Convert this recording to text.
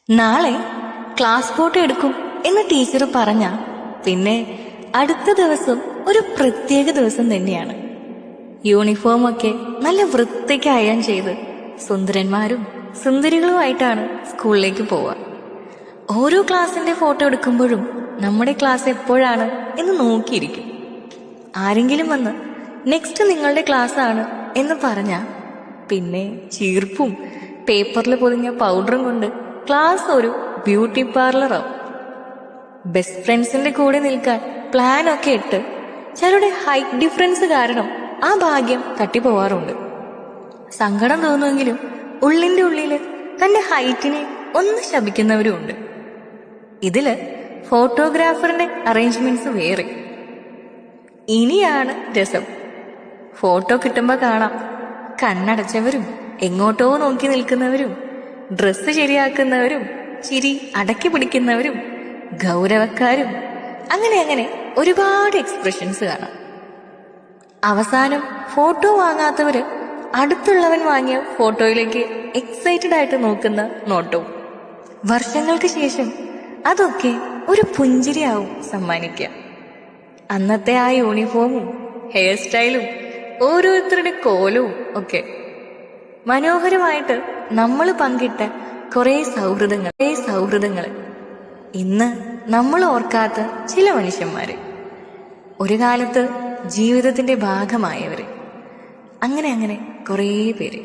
നാളെ class photo എടുക്കും എന്ന് ടീച്ചർ പറഞ്ഞ പിന്നെ അടുത്ത ദിവസം ഒരു പ്രത്യേക ദിവസം തന്നെയാണ്. യൂണിഫോമൊക്കെ നല്ല വൃത്തിക്ക് അയൺ ചെയ്ത് സുന്ദരന്മാരും സുന്ദരികളുമായിട്ടാണ് സ്കൂളിലേക്ക് പോവുക. ഓരോ ക്ലാസിന്റെ ഫോട്ടോ എടുക്കുമ്പോഴും നമ്മുടെ ക്ലാസ് എപ്പോഴാണ് എന്ന് നോക്കിയിരിക്കും. ആരെങ്കിലും വന്ന് നെക്സ്റ്റ് നിങ്ങളുടെ ക്ലാസ് ആണ് എന്ന് പറഞ്ഞാ പിന്നെ ചീർപ്പും പേപ്പറിൽ പൊതിഞ്ഞ പൗഡറും കൊണ്ട് ക്ലാസ് ഒരു ബ്യൂട്ടി പാർലറാവും. ബെസ്റ്റ് ഫ്രണ്ട്സിന്റെ കൂടെ നിൽക്കാൻ പ്ലാൻ ഒക്കെ ഇട്ട് ചിലരുടെ ഹൈറ്റ് ഡിഫറൻസ് കാരണം ആ ഭാഗ്യം തട്ടിപ്പോവാറുണ്ട്. സങ്കടം തോന്നുമെങ്കിലും ഉള്ളിന്റെ ഉള്ളില് തന്റെ ഹൈറ്റിനെ ഒന്ന് ശപിക്കുന്നവരും ഉണ്ട്. ഇതില് ഫോട്ടോഗ്രാഫറിന്റെ അറേഞ്ച്മെന്റ്സ് വേറെ. ഇനിയാണ് രസം. ഫോട്ടോ കിട്ടുമ്പോ കാണാം കണ്ണടച്ചവരും എങ്ങോട്ടോ നോക്കി നിൽക്കുന്നവരും ഡ്രസ്സ് ശരിയാക്കുന്നവരും ചിരി അടക്കി പിടിക്കുന്നവരും ഗൗരവക്കാരും അങ്ങനെ ഒരുപാട് എക്സ്പ്രഷൻസ് കാണാം. അവസാനം ഫോട്ടോ വാങ്ങാത്തവര് അടുത്തുള്ളവൻ വാങ്ങിയ ഫോട്ടോയിലേക്ക് എക്സൈറ്റഡ് ആയിട്ട് നോക്കുന്ന നോട്ടവും. വർഷങ്ങൾക്ക് ശേഷം അതൊക്കെ ഒരു പുഞ്ചിരിയാവും സമ്മാനിക്കുക. അന്നത്തെ ആ യൂണിഫോമും ഹെയർ സ്റ്റൈലും ഓരോരുത്തരുടെ കോലവും ഒക്കെ മനോഹരമായിട്ട് നമ്മൾ പങ്കിട്ട കുറേ സൗഹൃദങ്ങൾ ഇന്ന് നമ്മൾ ഓർക്കാത്ത ചില മനുഷ്യന്മാര്, ഒരു കാലത്ത് ജീവിതത്തിന്റെ ഭാഗമായവര്, അങ്ങനെ കുറേ പേര്.